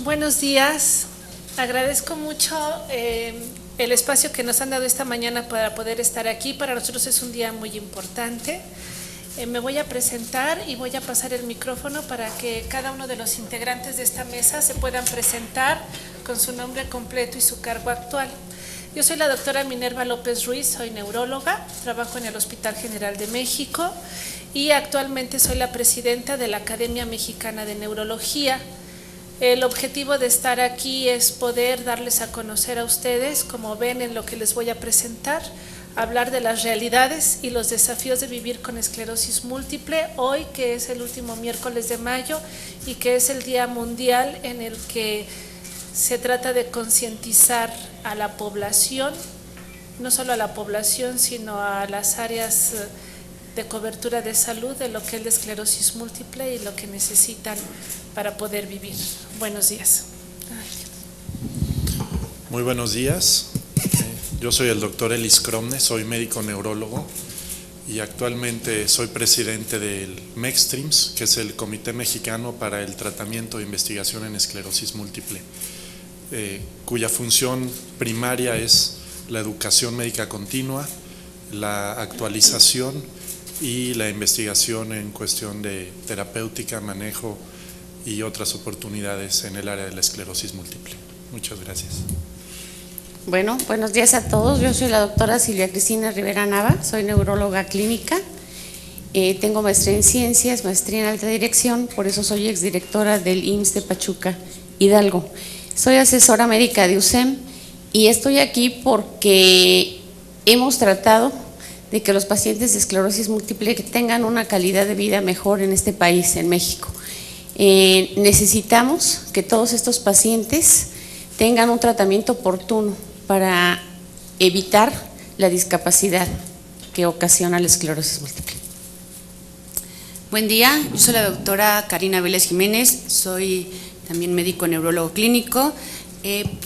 Buenos días, agradezco mucho el espacio que nos han dado esta mañana para poder estar aquí. Para nosotros es un día muy importante. Me voy a presentar y voy a pasar el micrófono para que cada uno de los integrantes de esta mesa se puedan presentar con su nombre completo y su cargo actual. Yo soy la doctora Minerva López Ruiz, soy neuróloga, trabajo en el Hospital General de México y actualmente soy la presidenta de la Academia Mexicana de Neurología. El objetivo de estar aquí es poder darles a conocer a ustedes, como ven en lo que les voy a presentar, hablar de las realidades y los desafíos de vivir con esclerosis múltiple, hoy que es el último miércoles de mayo y que es el Día Mundial en el que se trata de concientizar a la población, no solo a la población, sino a las áreas de cobertura de salud de lo que es la esclerosis múltiple y lo que necesitan para poder vivir. Buenos días. Muy buenos días. Yo soy el doctor Elis Cromne, soy médico neurólogo y actualmente soy presidente del MECSTRIMS, que es el Comité Mexicano para el Tratamiento e Investigación en Esclerosis Múltiple, cuya función primaria es la educación médica continua, la actualización y la investigación en cuestión de terapéutica, manejo y otras oportunidades en el área de la esclerosis múltiple. Muchas gracias. Bueno, buenos días a todos. Yo soy la doctora Silvia Cristina Rivera Nava, soy neuróloga clínica. Tengo maestría en ciencias, maestría en alta dirección, por eso soy exdirectora del IMSS de Pachuca, Hidalgo. Soy asesora médica de USEM y estoy aquí porque hemos tratado de que los pacientes de esclerosis múltiple tengan una calidad de vida mejor en este país, en México. Necesitamos que todos estos pacientes tengan un tratamiento oportuno para evitar la discapacidad que ocasiona la esclerosis múltiple. Buen día, yo soy la doctora Karina Vélez Jiménez, soy también médico neurólogo clínico.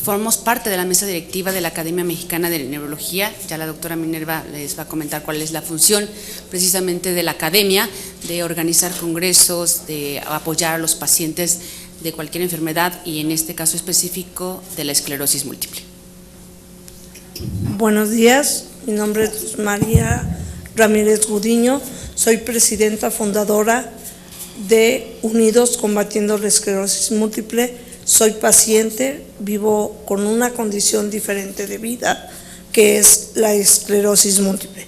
Formamos parte de la mesa directiva de la Academia Mexicana de Neurología. Ya la doctora Minerva les va a comentar cuál es la función precisamente de la academia, de organizar congresos, de apoyar a los pacientes de cualquier enfermedad y en este caso específico de la esclerosis múltiple. Buenos días, mi nombre es María Ramírez Gudiño, soy presidenta fundadora de Unidos Combatiendo la Esclerosis Múltiple. Soy paciente, vivo con una condición diferente de vida, que es la esclerosis múltiple.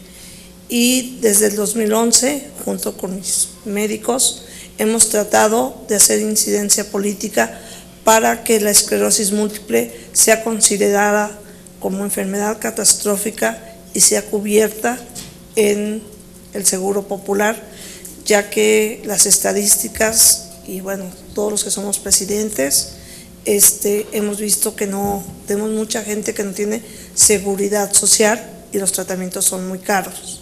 Y desde el 2011, junto con mis médicos, hemos tratado de hacer incidencia política para que la esclerosis múltiple sea considerada como enfermedad catastrófica y sea cubierta en el Seguro Popular, ya que las estadísticas y bueno, todos los que somos presidentes, hemos visto que no tenemos mucha gente que no tiene seguridad social y los tratamientos son muy caros.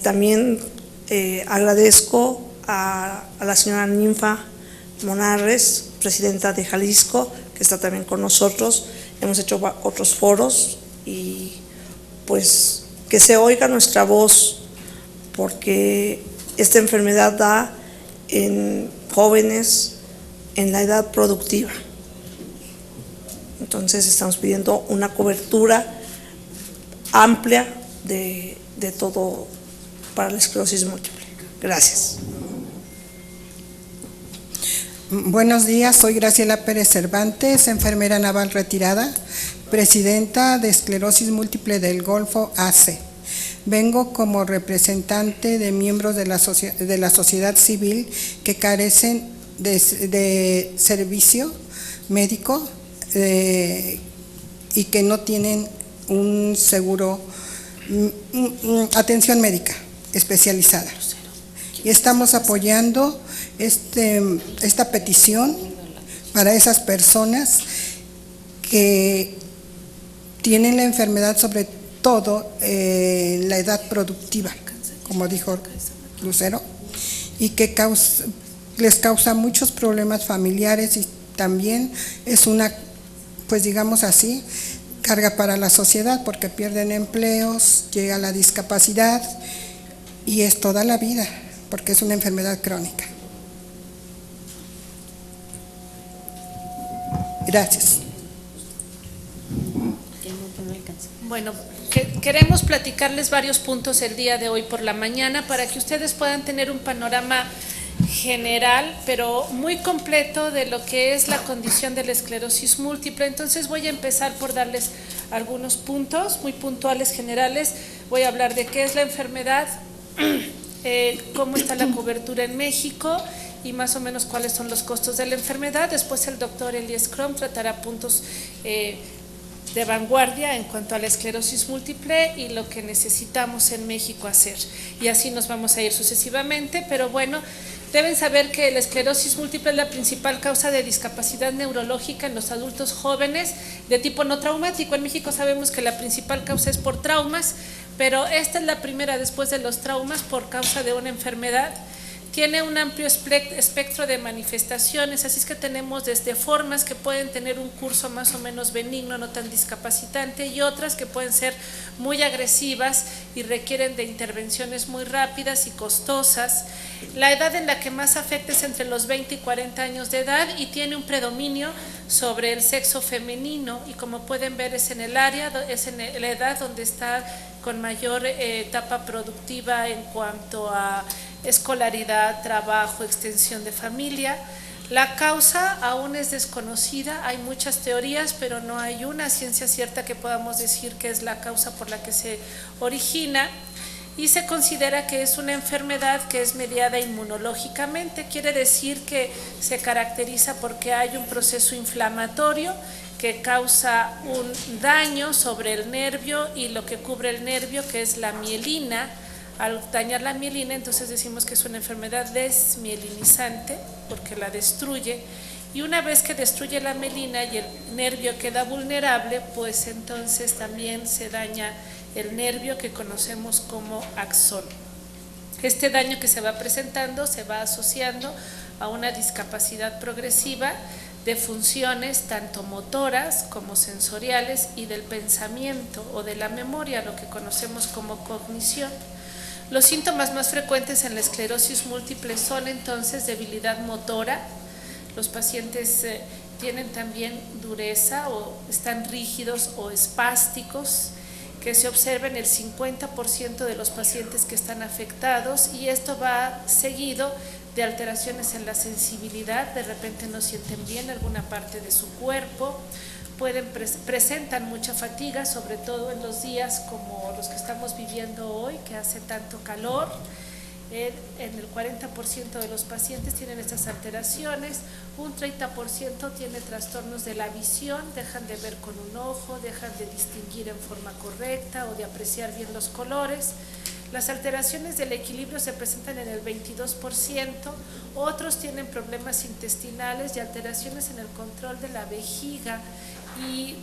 También agradezco a la señora Ninfa Monarres, presidenta de Jalisco, que está también con nosotros. Hemos hecho otros foros y pues que se oiga nuestra voz, porque esta enfermedad da en jóvenes en la edad productiva. Entonces estamos pidiendo una cobertura amplia de todo para la esclerosis múltiple. Gracias. Buenos días, soy Graciela Pérez Cervantes, enfermera naval retirada, presidenta de Esclerosis Múltiple del Golfo AC. Vengo como representante de miembros de la sociedad civil que carecen de servicio médico y que no tienen un seguro, atención médica especializada. Y estamos apoyando esta petición para esas personas que tienen la enfermedad, sobre todo en la edad productiva, como dijo Lucero, y que les causa muchos problemas familiares y también es una, pues digamos así, carga para la sociedad porque pierden empleos, llega la discapacidad y es toda la vida porque es una enfermedad crónica. Gracias. Bueno, queremos platicarles varios puntos el día de hoy por la mañana para que ustedes puedan tener un panorama general, pero muy completo de lo que es la condición de la esclerosis múltiple. Entonces voy a empezar por darles algunos puntos muy puntuales, generales. Voy a hablar de qué es la enfermedad, cómo está la cobertura en México y más o menos cuáles son los costos de la enfermedad. Después el doctor Elias Crom tratará puntos de vanguardia en cuanto a la esclerosis múltiple y lo que necesitamos en México hacer. Y así nos vamos a ir sucesivamente, pero bueno, deben saber que la esclerosis múltiple es la principal causa de discapacidad neurológica en los adultos jóvenes de tipo no traumático. En México sabemos que la principal causa es por traumas, pero esta es la primera después de los traumas por causa de una enfermedad. Tiene un amplio espectro de manifestaciones, así es que tenemos desde formas que pueden tener un curso más o menos benigno, no tan discapacitante, y otras que pueden ser muy agresivas y requieren de intervenciones muy rápidas y costosas. La edad en la que más afecta es entre los 20 y 40 años de edad y tiene un predominio sobre el sexo femenino, y como pueden ver es en el área, es en la edad donde está con mayor etapa productiva en cuanto a escolaridad, trabajo, extensión de familia. La causa aún es desconocida, hay muchas teorías, pero no hay una ciencia cierta que podamos decir que es la causa por la que se origina, y se considera que es una enfermedad que es mediada inmunológicamente. Quiere decir que se caracteriza porque hay un proceso inflamatorio que causa un daño sobre el nervio y lo que cubre el nervio, que es la mielina. Al dañar la mielina, entonces decimos que es una enfermedad desmielinizante porque la destruye, y una vez que destruye la mielina y el nervio queda vulnerable, pues entonces también se daña el nervio que conocemos como axón. Este daño que se va presentando se va asociando a una discapacidad progresiva de funciones tanto motoras como sensoriales y del pensamiento o de la memoria, lo que conocemos como cognición. Los síntomas más frecuentes en la esclerosis múltiple son entonces debilidad motora. Los pacientes tienen también dureza o están rígidos o espásticos, que se observa en el 50% de los pacientes que están afectados, y esto va seguido de alteraciones en la sensibilidad. De repente no sienten bien alguna parte de su cuerpo, presentan mucha fatiga, sobre todo en los días como los que estamos viviendo hoy, que hace tanto calor. En el 40% de los pacientes tienen estas alteraciones, un 30% tiene trastornos de la visión, dejan de ver con un ojo, dejan de distinguir en forma correcta o de apreciar bien los colores. Las alteraciones del equilibrio se presentan en el 22%, otros tienen problemas intestinales y alteraciones en el control de la vejiga, y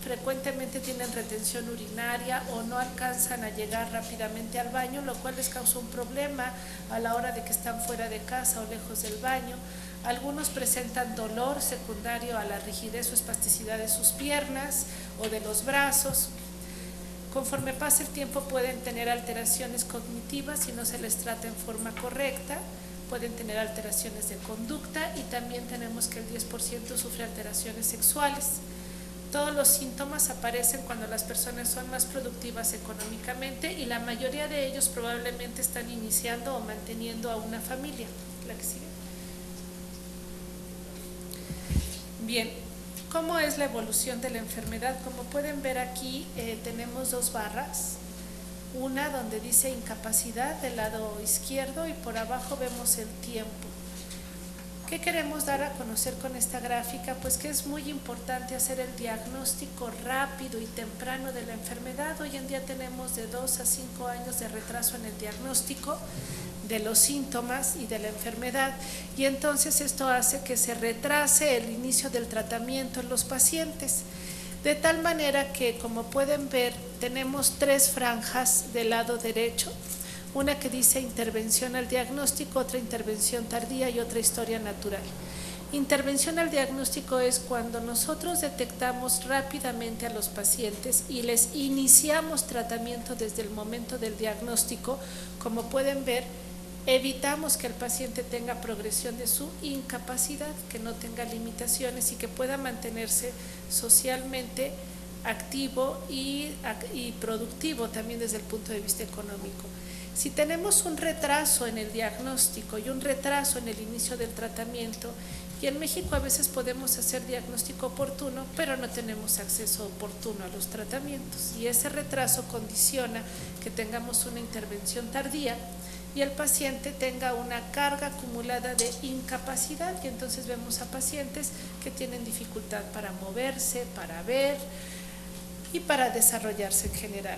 frecuentemente tienen retención urinaria o no alcanzan a llegar rápidamente al baño, lo cual les causa un problema a la hora de que están fuera de casa o lejos del baño. Algunos presentan dolor secundario a la rigidez o espasticidad de sus piernas o de los brazos. Conforme pasa el tiempo pueden tener alteraciones cognitivas si no se les trata en forma correcta, pueden tener alteraciones de conducta, y también tenemos que el 10% sufre alteraciones sexuales. Todos los síntomas aparecen cuando las personas son más productivas económicamente, y la mayoría de ellos probablemente están iniciando o manteniendo a una familia. La que sigue. Bien, ¿cómo es la evolución de la enfermedad? Como pueden ver aquí, tenemos dos barras, una donde dice incapacidad del lado izquierdo y por abajo vemos el tiempo. ¿Qué queremos dar a conocer con esta gráfica? Pues que es muy importante hacer el diagnóstico rápido y temprano de la enfermedad. Hoy en día tenemos de 2 a 5 años de retraso en el diagnóstico de los síntomas y de la enfermedad, y entonces esto hace que se retrase el inicio del tratamiento en los pacientes. De tal manera que, como pueden ver, tenemos 3 franjas del lado derecho. Una que dice intervención al diagnóstico, otra intervención tardía y otra historia natural. Intervención al diagnóstico es cuando nosotros detectamos rápidamente a los pacientes y les iniciamos tratamiento desde el momento del diagnóstico. Como pueden ver, evitamos que el paciente tenga progresión de su incapacidad, que no tenga limitaciones y que pueda mantenerse socialmente activo y productivo también desde el punto de vista económico. Si tenemos un retraso en el diagnóstico y un retraso en el inicio del tratamiento, y en México a veces podemos hacer diagnóstico oportuno, pero no tenemos acceso oportuno a los tratamientos, y ese retraso condiciona que tengamos una intervención tardía y el paciente tenga una carga acumulada de incapacidad, y entonces vemos a pacientes que tienen dificultad para moverse, para ver y para desarrollarse en general.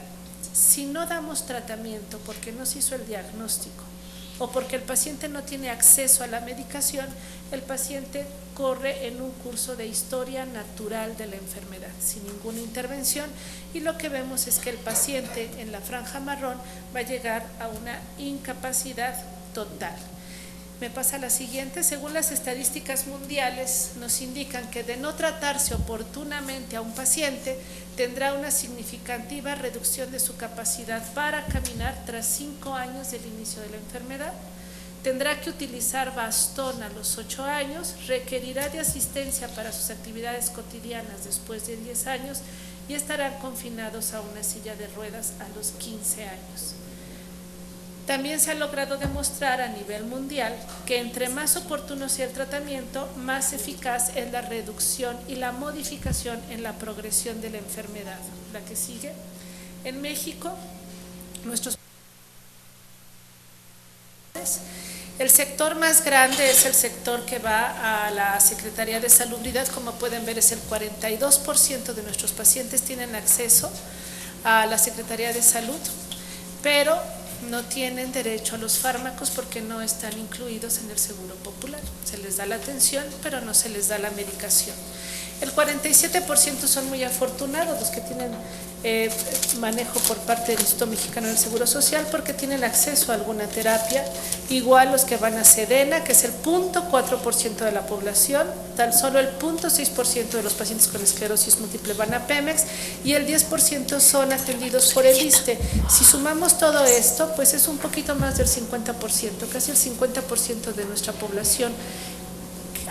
Si no damos tratamiento porque no se hizo el diagnóstico o porque el paciente no tiene acceso a la medicación, el paciente corre en un curso de historia natural de la enfermedad, sin ninguna intervención, y lo que vemos es que el paciente en la franja marrón va a llegar a una incapacidad total. Me pasa la siguiente. Según las estadísticas mundiales, nos indican que de no tratarse oportunamente a un paciente, tendrá una significativa reducción de su capacidad para caminar tras 5 años del inicio de la enfermedad. Tendrá que utilizar bastón a los 8 años, requerirá de asistencia para sus actividades cotidianas después de 10 años y estarán confinados a una silla de ruedas a los 15 años. También se ha logrado demostrar a nivel mundial que entre más oportuno sea el tratamiento, más eficaz es la reducción y la modificación en la progresión de la enfermedad. La que sigue. En México, el sector más grande es el sector que va a la Secretaría de Salubridad. Como pueden ver, es el 42% de nuestros pacientes tienen acceso a la Secretaría de Salud, pero no tienen derecho a los fármacos porque no están incluidos en el Seguro Popular. Se les da la atención, pero no se les da la medicación. El 47% son muy afortunados los que tienen manejo por parte del Instituto Mexicano del Seguro Social, porque tienen acceso a alguna terapia. Igual los que van a Sedena, que es el 0.4% de la población, tan solo el 0.6% de los pacientes con esclerosis múltiple van a Pemex y el 10% son atendidos por el ISSSTE. Si sumamos todo esto, pues es un poquito más del 50%, casi el 50% de nuestra población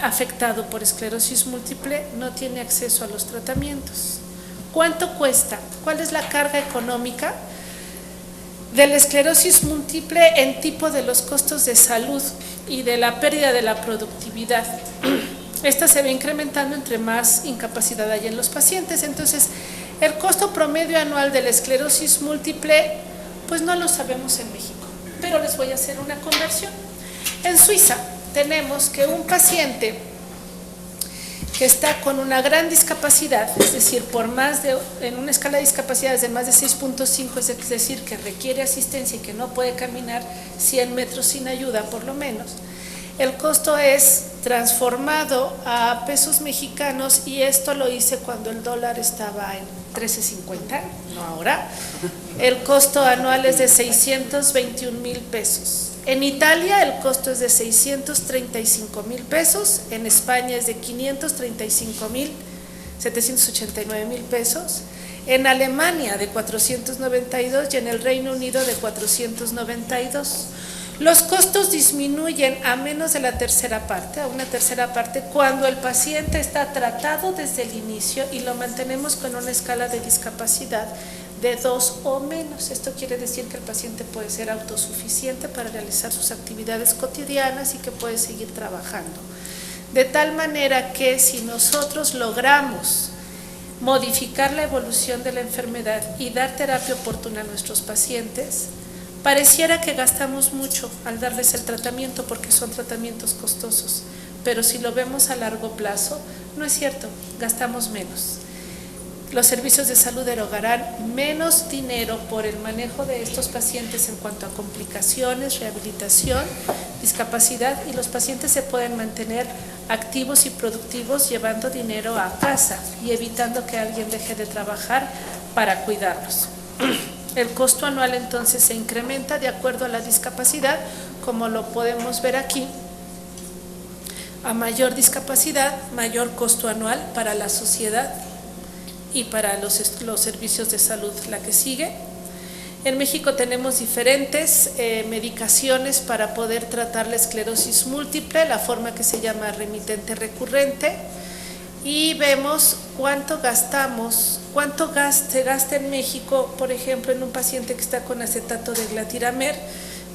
afectado por esclerosis múltiple no tiene acceso a los tratamientos. ¿Cuánto cuesta? ¿Cuál es la carga económica de la esclerosis múltiple en tipo de los costos de salud y de la pérdida de la productividad? Esta se va incrementando entre más incapacidad hay en los pacientes. Entonces, el costo promedio anual de la esclerosis múltiple, pues no lo sabemos en México, pero les voy a hacer una conversión. En Suiza tenemos que un paciente que está con una gran discapacidad, es decir, en una escala de discapacidades de más de 6.5, es decir, que requiere asistencia y que no puede caminar 100 metros sin ayuda por lo menos, el costo es transformado a pesos mexicanos, y esto lo hice cuando el dólar estaba en 13.50, no ahora. El costo anual es de 621,000 pesos. En Italia el costo es de 635,000 pesos, en España es de 535,789,000 pesos, en Alemania de 492 y en el Reino Unido de 492. Los costos disminuyen a menos de la tercera parte, a una tercera parte, cuando el paciente está tratado desde el inicio y lo mantenemos con una escala de discapacidad de 2 o menos. Esto quiere decir que el paciente puede ser autosuficiente para realizar sus actividades cotidianas y que puede seguir trabajando. De tal manera que si nosotros logramos modificar la evolución de la enfermedad y dar terapia oportuna a nuestros pacientes, pareciera que gastamos mucho al darles el tratamiento porque son tratamientos costosos, pero si lo vemos a largo plazo, no es cierto, gastamos menos. Los servicios de salud erogarán menos dinero por el manejo de estos pacientes en cuanto a complicaciones, rehabilitación, discapacidad, y los pacientes se pueden mantener activos y productivos llevando dinero a casa y evitando que alguien deje de trabajar para cuidarlos. El costo anual entonces se incrementa de acuerdo a la discapacidad, como lo podemos ver aquí. A mayor discapacidad, mayor costo anual para la sociedad y para los servicios de salud. La que sigue. En México tenemos diferentes medicaciones para poder tratar la esclerosis múltiple, la forma que se llama remitente recurrente, y vemos cuánto gastamos, se gasta en México, por ejemplo, en un paciente que está con acetato de glatiramel.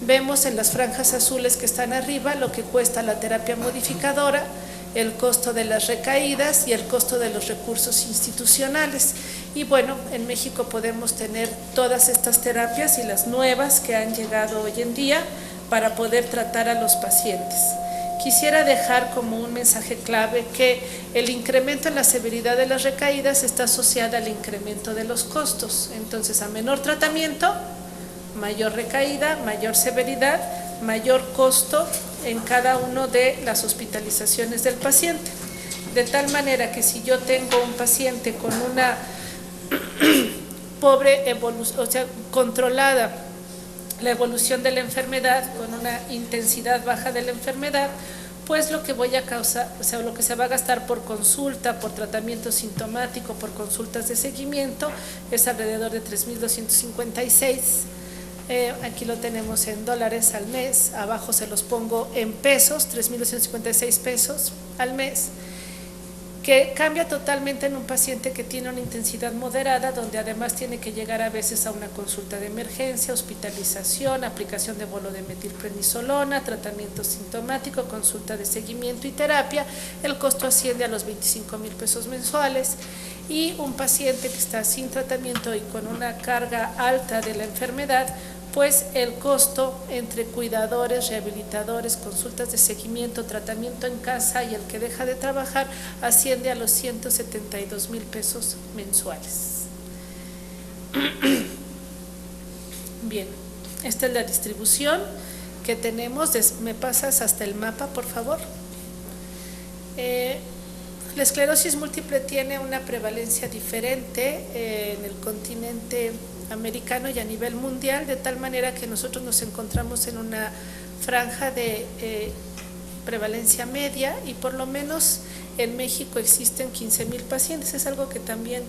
Vemos en las franjas azules que están arriba lo que cuesta la terapia modificadora, el costo de las recaídas y el costo de los recursos institucionales. Y bueno, en México podemos tener todas estas terapias y las nuevas que han llegado hoy en día para poder tratar a los pacientes. Quisiera dejar como un mensaje clave que el incremento en la severidad de las recaídas está asociado al incremento de los costos. Entonces, a menor tratamiento, mayor recaída, mayor severidad, mayor costo en cada una de las hospitalizaciones del paciente. De tal manera que si yo tengo un paciente con una pobre evolución, o sea, controlada la evolución de la enfermedad, con una intensidad baja de la enfermedad, pues lo que voy a causar, o sea, lo que se va a gastar por consulta, por tratamiento sintomático, por consultas de seguimiento, es alrededor de 3,256. Aquí lo tenemos en dólares al mes, abajo se los pongo en pesos, 3,256 pesos al mes, que cambia totalmente en un paciente que tiene una intensidad moderada, donde además tiene que llegar a veces a una consulta de emergencia, hospitalización, aplicación de bolo de metilprednisolona, tratamiento sintomático, consulta de seguimiento y terapia. El costo asciende a los 25,000 pesos mensuales. Y un paciente que está sin tratamiento y con una carga alta de la enfermedad, pues el costo entre cuidadores, rehabilitadores, consultas de seguimiento, tratamiento en casa y el que deja de trabajar asciende a los 172,000 pesos mensuales. Bien, esta es la distribución que tenemos. ¿Me pasas hasta el mapa, por favor? La esclerosis múltiple tiene una prevalencia diferente en el continente americano y a nivel mundial, de tal manera que nosotros nos encontramos en una franja de prevalencia media, y por lo menos en México existen 15,000 pacientes. Es algo que también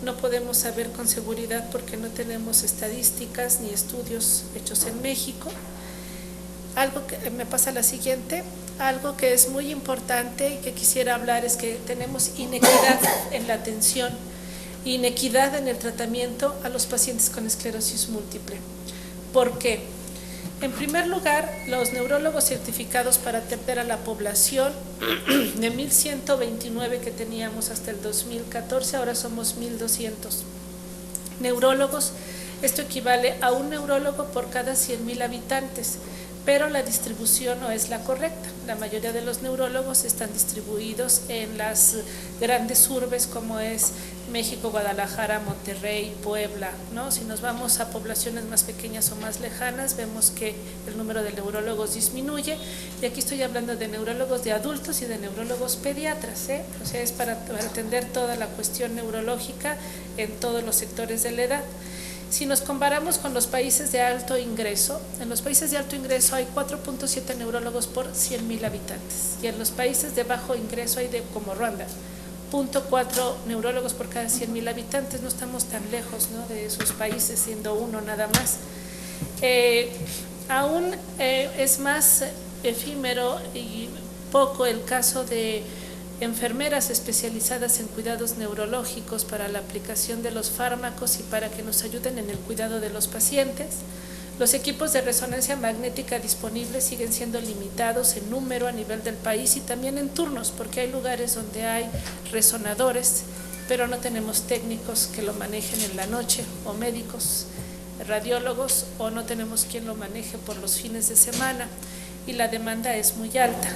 no podemos saber con seguridad porque no tenemos estadísticas ni estudios hechos en México. Algo que me pasa a la siguiente. Algo que es muy importante y que quisiera hablar es que tenemos inequidad en la atención, inequidad en el tratamiento a los pacientes con esclerosis múltiple. ¿Por qué? En primer lugar, los neurólogos certificados para atender a la población, de 1,129 que teníamos hasta el 2014, ahora somos 1,200 neurólogos. Esto equivale a un neurólogo por cada 100,000 habitantes. Pero la distribución no es la correcta. La mayoría de los neurólogos están distribuidos en las grandes urbes como es México, Guadalajara, Monterrey, Puebla, ¿no? Si nos vamos a poblaciones más pequeñas o más lejanas, vemos que el número de neurólogos disminuye, y aquí estoy hablando de neurólogos de adultos y de neurólogos pediatras, ¿eh? O sea, es para atender toda la cuestión neurológica en todos los sectores de la edad. Si nos comparamos con los países de alto ingreso, en los países de alto ingreso hay 4,7 neurólogos por 100,000 habitantes, y en los países de bajo ingreso hay, como Ruanda, 0,4 neurólogos por cada 100,000 habitantes. No estamos tan lejos, ¿no?, de esos países, siendo uno nada más. Aún es más efímero y poco el caso de enfermeras especializadas en cuidados neurológicos para la aplicación de los fármacos y para que nos ayuden en el cuidado de los pacientes. Los equipos de resonancia magnética disponibles siguen siendo limitados en número a nivel del país y también en turnos, porque hay lugares donde hay resonadores, pero no tenemos técnicos que lo manejen en la noche, o médicos, radiólogos, o no tenemos quien lo maneje por los fines de semana, y la demanda es muy alta.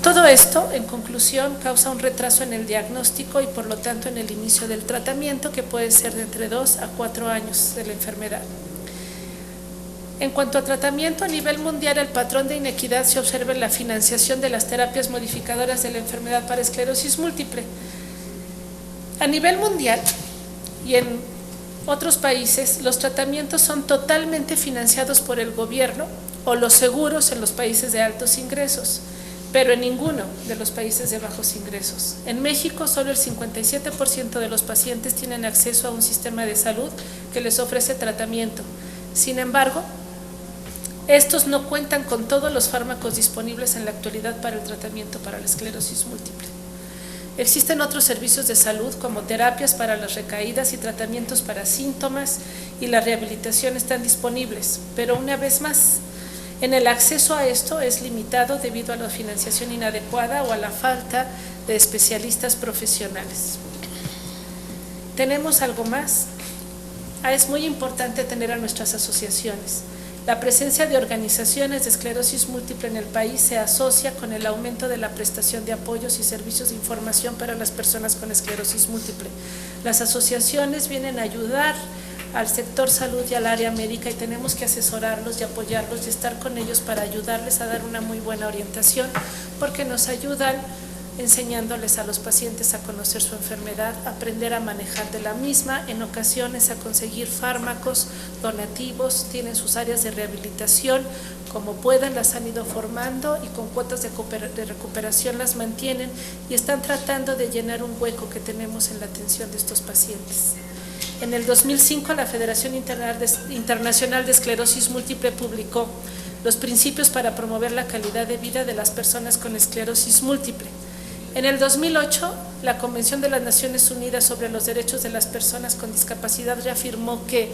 Todo esto, en conclusión, causa un retraso en el diagnóstico y por lo tanto en el inicio del tratamiento, que puede ser de entre 2 a 4 años de la enfermedad. En cuanto a tratamiento, a nivel mundial el patrón de inequidad se observa en la financiación de las terapias modificadoras de la enfermedad para esclerosis múltiple. A nivel mundial y en otros países, los tratamientos son totalmente financiados por el gobierno o los seguros en los países de altos ingresos, pero en ninguno de los países de bajos ingresos. En México, solo el 57% de los pacientes tienen acceso a un sistema de salud que les ofrece tratamiento, Sin embargo, estos no cuentan con todos los fármacos disponibles en la actualidad para el tratamiento para la esclerosis múltiple. Existen otros servicios de salud como terapias para las recaídas y tratamientos para síntomas, y la rehabilitación están disponibles, pero una vez más, en el acceso a esto es limitado debido a la financiación inadecuada o a la falta de especialistas profesionales. ¿Tenemos algo más? Es muy importante tener a nuestras asociaciones. La presencia de organizaciones de esclerosis múltiple en el país se asocia con el aumento de la prestación de apoyos y servicios de información para las personas con esclerosis múltiple. Las asociaciones vienen a ayudar al sector salud y al área médica, y tenemos que asesorarlos y apoyarlos y estar con ellos para ayudarles a dar una muy buena orientación, porque nos ayudan enseñándoles a los pacientes a conocer su enfermedad, a aprender a manejar de la misma, en ocasiones a conseguir fármacos donativos, tienen sus áreas de rehabilitación, como puedan las han ido formando y con cuotas de recuperación las mantienen y están tratando de llenar un hueco que tenemos en la atención de estos pacientes. En el 2005 la Federación Internacional de Esclerosis Múltiple publicó los principios para promover la calidad de vida de las personas con esclerosis múltiple. En el 2008, la Convención de las Naciones Unidas sobre los Derechos de las Personas con Discapacidad reafirmó que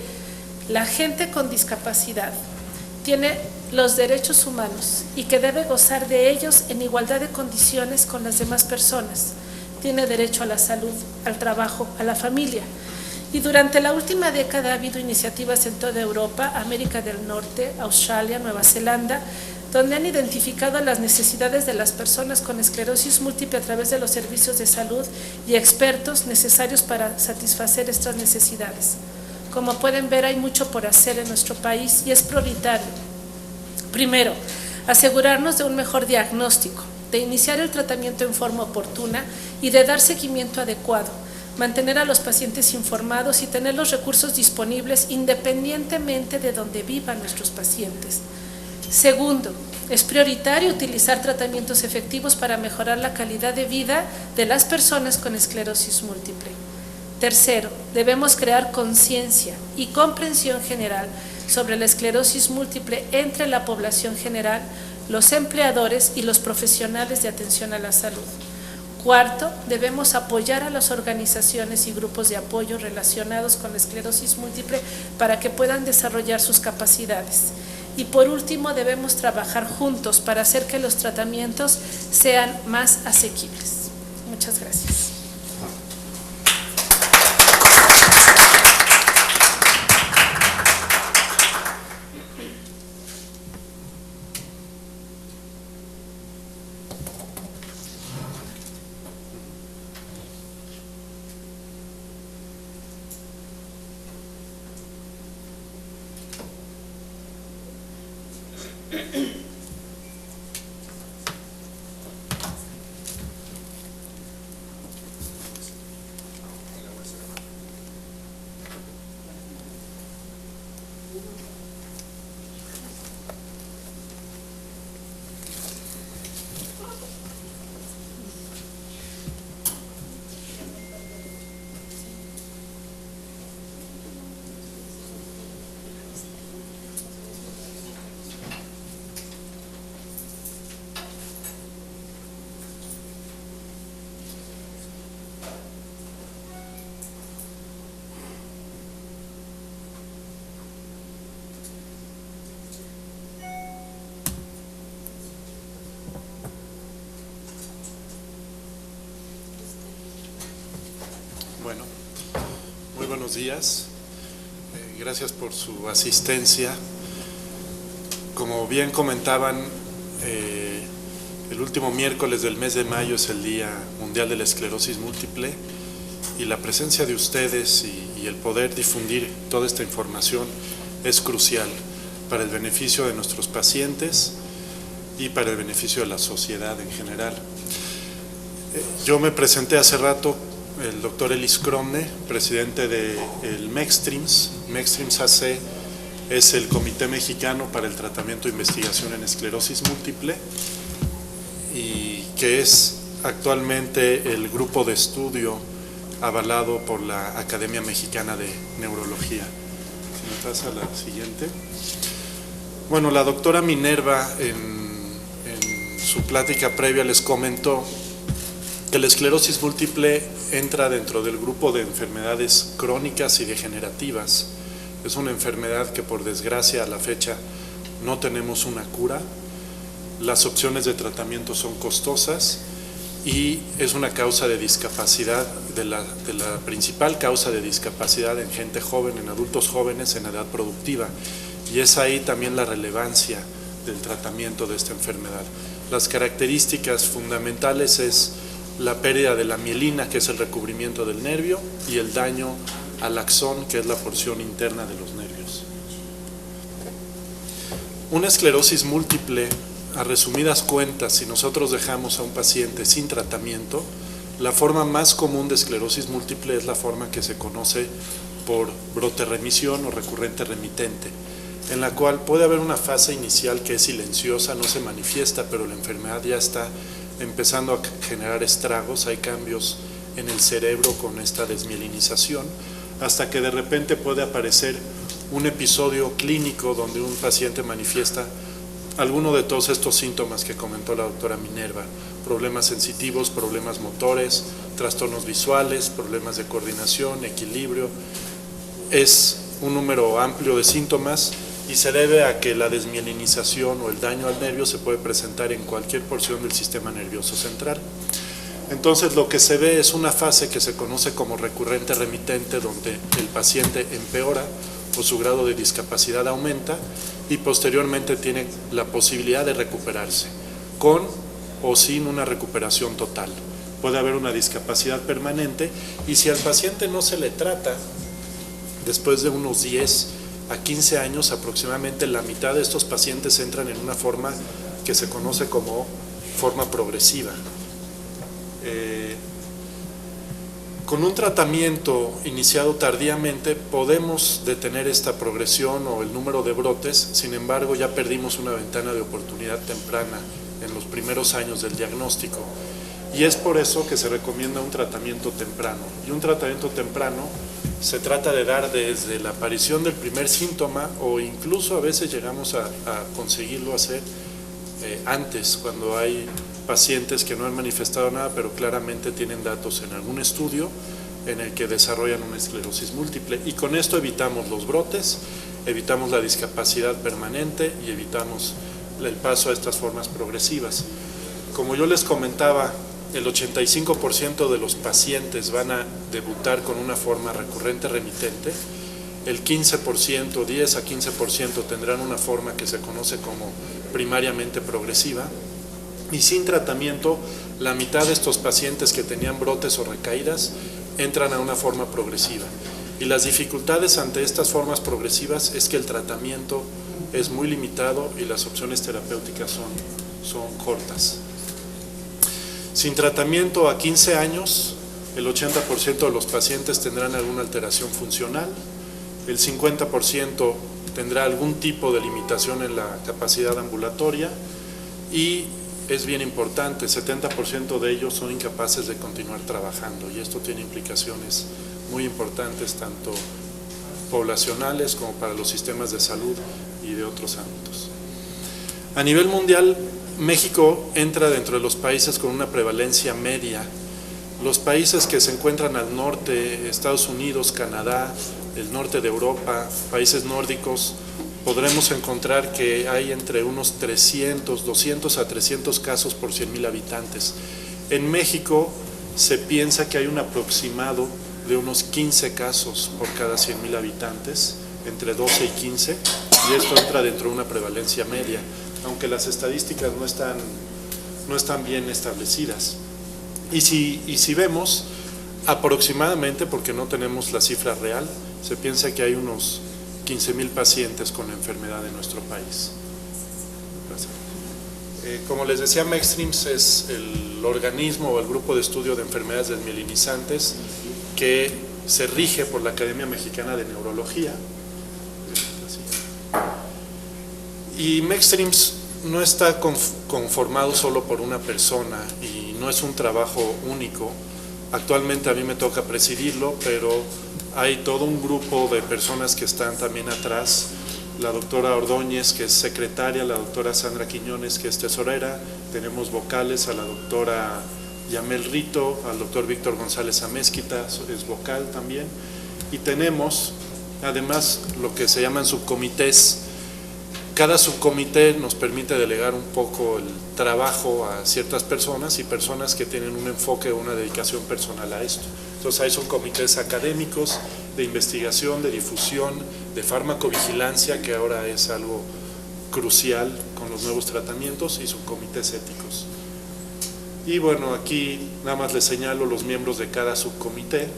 la gente con discapacidad tiene los derechos humanos y que debe gozar de ellos en igualdad de condiciones con las demás personas. Tiene derecho a la salud, al trabajo, a la familia. Y durante la última década ha habido iniciativas en toda Europa, América del Norte, Australia, Nueva Zelanda, donde han identificado las necesidades de las personas con esclerosis múltiple a través de los servicios de salud y expertos necesarios para satisfacer estas necesidades. Como pueden ver, hay mucho por hacer en nuestro país y es prioritario. Primero, asegurarnos de un mejor diagnóstico, de iniciar el tratamiento en forma oportuna y de dar seguimiento adecuado, mantener a los pacientes informados y tener los recursos disponibles independientemente de donde vivan nuestros pacientes. Segundo, es prioritario utilizar tratamientos efectivos para mejorar la calidad de vida de las personas con esclerosis múltiple. Tercero, debemos crear conciencia y comprensión general sobre la esclerosis múltiple entre la población general, los empleadores y los profesionales de atención a la salud. Cuarto, debemos apoyar a las organizaciones y grupos de apoyo relacionados con la esclerosis múltiple para que puedan desarrollar sus capacidades. Y por último, debemos trabajar juntos para hacer que los tratamientos sean más asequibles. Muchas gracias. Bueno, muy buenos días. Gracias por su asistencia. Como bien comentaban, el último miércoles del mes de mayo es el Día Mundial de la Esclerosis Múltiple, y la presencia de ustedes y el poder difundir toda esta información es crucial para el beneficio de nuestros pacientes y para el beneficio de la sociedad en general. Yo me presenté hace rato, el doctor Elis Cromne, presidente del MECSTRIMS. MECSTRIMS AC es el Comité Mexicano para el Tratamiento e Investigación en Esclerosis Múltiple, y que es actualmente el grupo de estudio avalado por la Academia Mexicana de Neurología. me pasa la siguiente. Bueno, la doctora Minerva en su plática previa les comentó que la esclerosis múltiple entra dentro del grupo de enfermedades crónicas y degenerativas. Es una enfermedad que por desgracia a la fecha no tenemos una cura. Las opciones de tratamiento son costosas y es una causa de discapacidad, de la principal causa de discapacidad en gente joven, en adultos jóvenes en edad productiva. Y es ahí también la relevancia del tratamiento de esta enfermedad. Las características fundamentales es la pérdida de la mielina, que es el recubrimiento del nervio, y el daño al axón, que es la porción interna de los nervios. Una esclerosis múltiple, a resumidas cuentas, si nosotros dejamos a un paciente sin tratamiento, la forma más común de esclerosis múltiple es la forma que se conoce por brote remisión o recurrente remitente, en la cual puede haber una fase inicial que es silenciosa, no se manifiesta, pero la enfermedad ya está empezando a generar estragos, hay cambios en el cerebro con esta desmielinización, hasta que de repente puede aparecer un episodio clínico donde un paciente manifiesta alguno de todos estos síntomas que comentó la doctora Minerva: problemas sensitivos, problemas motores, trastornos visuales, problemas de coordinación, equilibrio. Es un número amplio de síntomas y se debe a que la desmielinización o el daño al nervio se puede presentar en cualquier porción del sistema nervioso central. Entonces lo que se ve es una fase que se conoce como recurrente remitente, donde el paciente empeora o su grado de discapacidad aumenta y posteriormente tiene la posibilidad de recuperarse, con o sin una recuperación total. Puede haber una discapacidad permanente y si al paciente no se le trata, después de unos 10 a 15 años aproximadamente, la mitad de estos pacientes entran en una forma que se conoce como forma progresiva. Con un tratamiento iniciado tardíamente podemos detener esta progresión o el número de brotes, sin embargo ya perdimos una ventana de oportunidad temprana en los primeros años del diagnóstico, y es por eso que se recomienda un tratamiento temprano. Y un tratamiento temprano se trata de dar desde la aparición del primer síntoma, o incluso a veces llegamos a conseguirlo hacer antes, cuando hay pacientes que no han manifestado nada, pero claramente tienen datos en algún estudio en el que desarrollan una esclerosis múltiple. Y con esto evitamos los brotes, evitamos la discapacidad permanente y evitamos el paso a estas formas progresivas. Como yo les comentaba, el 85% de los pacientes van a debutar con una forma recurrente remitente, el 15%, 10 a 15% tendrán una forma que se conoce como primariamente progresiva, y sin tratamiento la mitad de estos pacientes que tenían brotes o recaídas entran a una forma progresiva. Y las dificultades ante estas formas progresivas es que el tratamiento es muy limitado y las opciones terapéuticas son cortas. Sin tratamiento a 15 años, el 80% de los pacientes tendrán alguna alteración funcional, el 50% tendrá algún tipo de limitación en la capacidad ambulatoria y es bien importante, 70% de ellos son incapaces de continuar trabajando, y esto tiene implicaciones muy importantes tanto poblacionales como para los sistemas de salud y de otros ámbitos. A nivel mundial, México entra dentro de los países con una prevalencia media. Los países que se encuentran al norte, Estados Unidos, Canadá, el norte de Europa, países nórdicos, podremos encontrar que hay entre unos 200 a 300 casos por 100,000 habitantes. En México se piensa que hay un aproximado de unos 15 casos por cada 100,000 habitantes, entre 12 y 15, y esto entra dentro de una prevalencia media, aunque las estadísticas no están bien establecidas. Y si vemos aproximadamente, porque no tenemos la cifra real, se piensa que hay unos 15,000 pacientes con la enfermedad en nuestro país. Como les decía, MECSTRIMS es el organismo o el grupo de estudio de enfermedades desmielinizantes que se rige por la Academia Mexicana de Neurología. Y MECSTRIMS no está conformado solo por una persona y no es un trabajo único. Actualmente a mí me toca presidirlo, pero Hay todo un grupo de personas que están también atrás, la doctora Ordóñez, que es secretaria, la doctora Sandra Quiñones, que es tesorera, tenemos vocales a la doctora Yamel Rito, al doctor Víctor González Amézquita, es vocal también, y tenemos además lo que se llaman subcomités. Cada subcomité nos permite delegar un poco el trabajo a ciertas personas y personas que tienen un enfoque o una dedicación personal a esto. Entonces hay subcomités académicos, de investigación, de difusión, de farmacovigilancia, que ahora es algo crucial con los nuevos tratamientos, y subcomités éticos. Y bueno, aquí nada más les señalo los miembros de cada subcomité.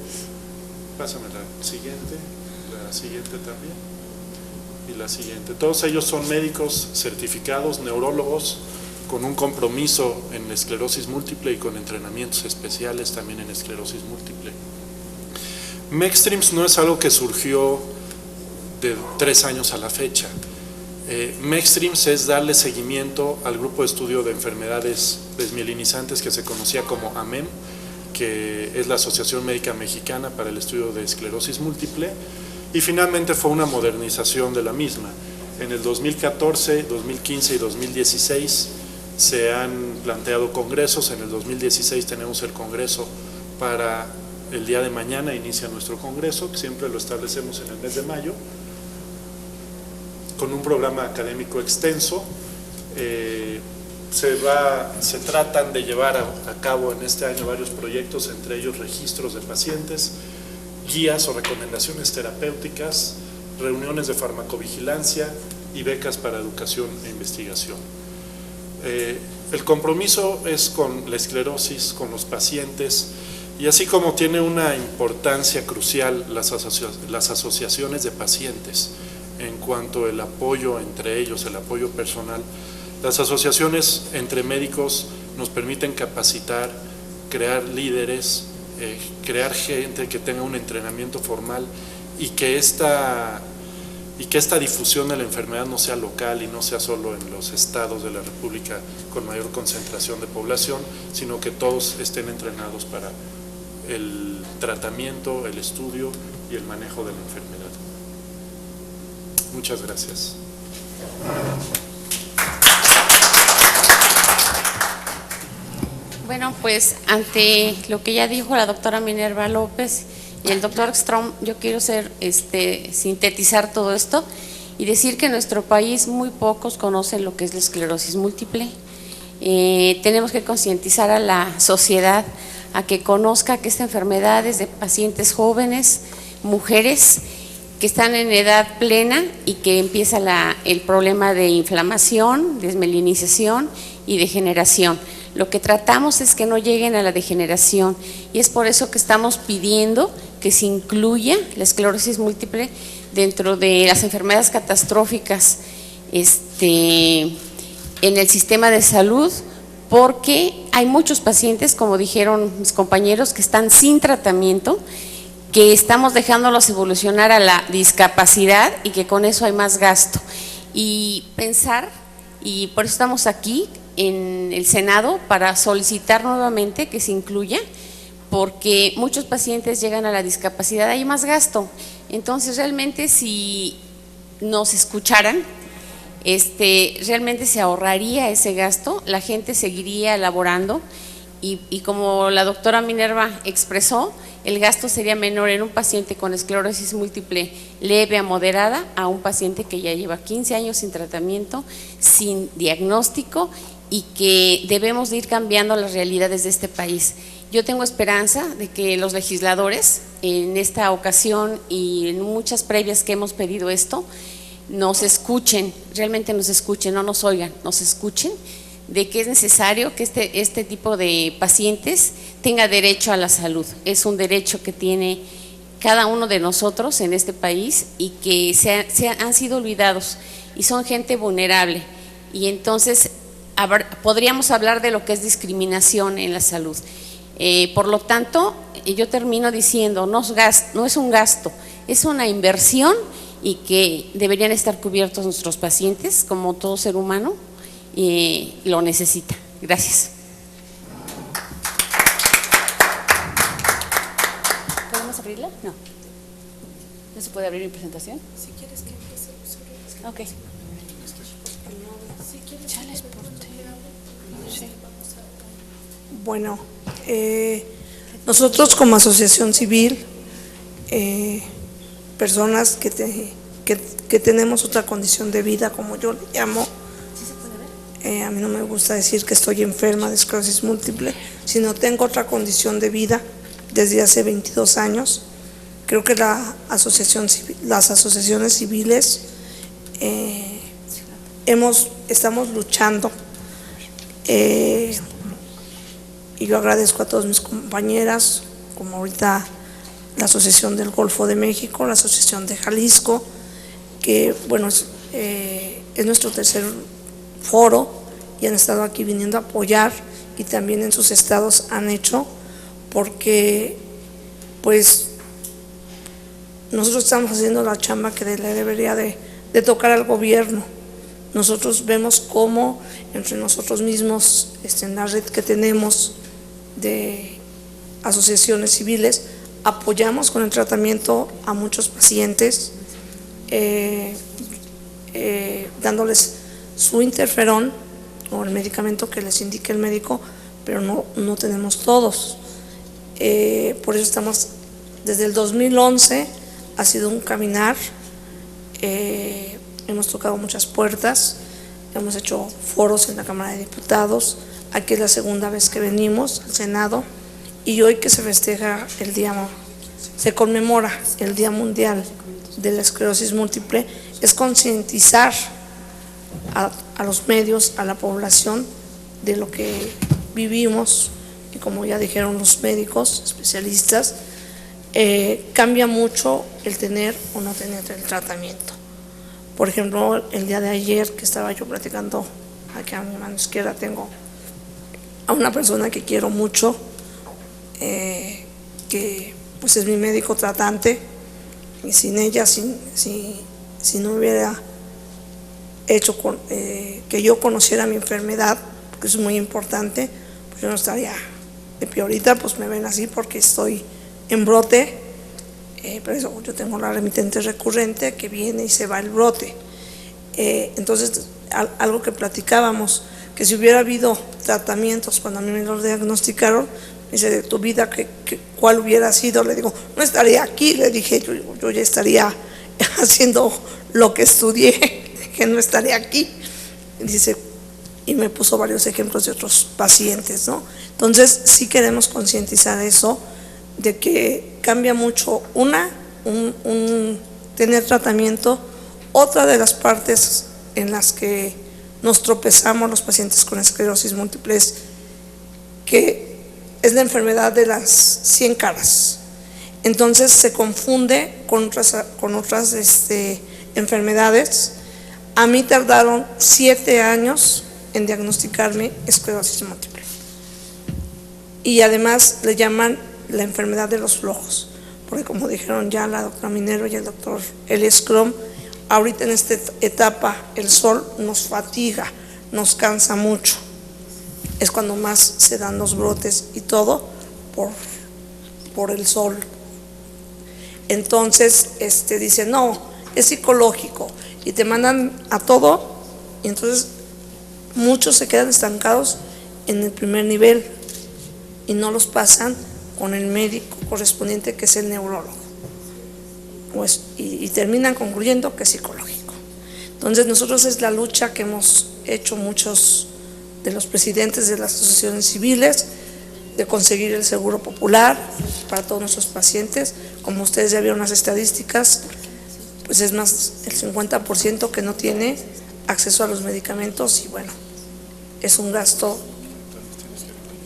Pásame la siguiente también, y la siguiente. Todos ellos son médicos certificados, neurólogos, con un compromiso en esclerosis múltiple y con entrenamientos especiales también en esclerosis múltiple. MECSTRIMS no es algo que surgió de 3 años a la fecha. MECSTRIMS es darle seguimiento al grupo de estudio de enfermedades desmielinizantes que se conocía como AMEM, que es la Asociación Médica Mexicana para el Estudio de Esclerosis Múltiple, y finalmente fue una modernización de la misma. En el 2014, 2015 y 2016 se han planteado congresos. En el 2016 tenemos el congreso para el día de mañana, inicia nuestro congreso, que siempre lo establecemos en el mes de mayo, con un programa académico extenso. Se tratan de llevar a cabo en este año varios proyectos, entre ellos registros de pacientes, guías o recomendaciones terapéuticas, reuniones de farmacovigilancia y becas para educación e investigación. El compromiso es con la esclerosis, con los pacientes, y así como tiene una importancia crucial las asociaciones de pacientes en cuanto al apoyo entre ellos, el apoyo personal, las asociaciones entre médicos nos permiten capacitar, crear líderes, crear gente que tenga un entrenamiento formal, y que esta difusión de la enfermedad no sea local y no sea solo en los estados de la República con mayor concentración de población, sino que todos estén entrenados para el tratamiento, el estudio y el manejo de la enfermedad. Muchas gracias. Bueno, pues ante lo que ya dijo la doctora Minerva López y el doctor Strom, yo quiero sintetizar todo esto y decir que en nuestro país muy pocos conocen lo que es la esclerosis múltiple. Tenemos que concientizar a la sociedad a que conozca que esta enfermedad es de pacientes jóvenes, mujeres que están en edad plena y que empieza el problema de inflamación, desmelinización y degeneración. Lo que tratamos es que no lleguen a la degeneración, y es por eso que estamos pidiendo que se incluya la esclerosis múltiple dentro de las enfermedades catastróficas en el sistema de salud, porque hay muchos pacientes, como dijeron mis compañeros, que están sin tratamiento, que estamos dejándolos evolucionar a la discapacidad y que con eso hay más gasto. Y pensar, y por eso estamos aquí en el Senado, para solicitar nuevamente que se incluya, porque muchos pacientes llegan a la discapacidad, hay más gasto. Entonces realmente si nos escucharan, realmente se ahorraría ese gasto, la gente seguiría elaborando y como la doctora Minerva expresó, el gasto sería menor en un paciente con esclerosis múltiple leve a moderada a un paciente que ya lleva 15 años sin tratamiento, sin diagnóstico, y que debemos de ir cambiando las realidades de este país. Yo tengo esperanza de que los legisladores en esta ocasión y en muchas previas que hemos pedido esto, nos escuchen, realmente nos escuchen, no nos oigan, nos escuchen, de que es necesario que este tipo de pacientes tenga derecho a la salud. Es un derecho que tiene cada uno de nosotros en este país y que han sido olvidados y son gente vulnerable. Y entonces podríamos hablar de lo que es discriminación en la salud. Por lo tanto, yo termino diciendo, no es un gasto, es una inversión, y que deberían estar cubiertos nuestros pacientes, como todo ser humano lo necesita. Gracias. ¿Podemos abrirla? No. ¿Ya se puede abrir mi presentación? Si quieres que empiece, Ok. si quieres, Chales, Sí. Bueno, nosotros como asociación civil, personas que tenemos otra condición de vida, como yo le llamo, a mí no me gusta decir que estoy enferma de esclerosis múltiple, sino tengo otra condición de vida desde hace 22 años. Creo que las asociaciones civiles estamos luchando, y yo agradezco a todas mis compañeras, como ahorita la Asociación del Golfo de México, la Asociación de Jalisco, que bueno, es nuestro tercer foro y han estado aquí viniendo a apoyar, y también en sus estados han hecho, porque pues nosotros estamos haciendo la chamba que le debería de tocar al gobierno. Nosotros vemos cómo entre nosotros mismos, en la red que tenemos de asociaciones civiles, apoyamos con el tratamiento a muchos pacientes, dándoles su interferón o el medicamento que les indique el médico, pero no tenemos todos. Por eso estamos, desde el 2011 ha sido un caminar, hemos tocado muchas puertas, hemos hecho foros en la Cámara de Diputados, aquí es la segunda vez que venimos al Senado, y hoy que se festeja se conmemora el Día Mundial de la Esclerosis Múltiple, es concientizar a los medios, a la población, de lo que vivimos, y como ya dijeron los médicos especialistas, cambia mucho el tener o no tener el tratamiento. Por ejemplo, el día de ayer que estaba yo platicando, aquí a mi mano izquierda tengo a una persona que quiero mucho, que pues es mi médico tratante, y sin ella, si no hubiera hecho que yo conociera mi enfermedad, porque eso es muy importante, pues yo no estaría de pie ahorita. Pues me ven así porque estoy en brote, pero eso, yo tengo la remitente recurrente que viene y se va el brote. Entonces, algo que platicábamos, que si hubiera habido tratamientos cuando a mí me lo diagnosticaron, me dice, de tu vida, ¿cuál hubiera sido? Le digo, no estaría aquí, le dije, yo ya estaría haciendo lo que estudié, que no estaría aquí. Y dice, y me puso varios ejemplos de otros pacientes, ¿no? Entonces, sí queremos concientizar eso, de que cambia mucho tener tratamiento. Otra de las partes en las que nos tropezamos los pacientes con esclerosis múltiple es que es la enfermedad de las 100 caras. Entonces se confunde con otras enfermedades. A mí tardaron 7 años en diagnosticarme esclerosis múltiple, y además le llaman la enfermedad de los flojos, porque como dijeron ya la doctora Minero y el doctor Eliscrom, ahorita en esta etapa el sol nos fatiga, nos cansa mucho, es cuando más se dan los brotes y todo por el sol. Entonces dicen, no, es psicológico, y te mandan a todo, y entonces muchos se quedan estancados en el primer nivel y no los pasan con el médico correspondiente, que es el neurólogo, pues, y terminan concluyendo que es psicológico. Entonces nosotros es la lucha que hemos hecho muchos de los presidentes de las asociaciones civiles, de conseguir el seguro popular para todos nuestros pacientes. Como ustedes ya vieron las estadísticas, pues es más el 50% que no tiene acceso a los medicamentos, y bueno, es un gasto,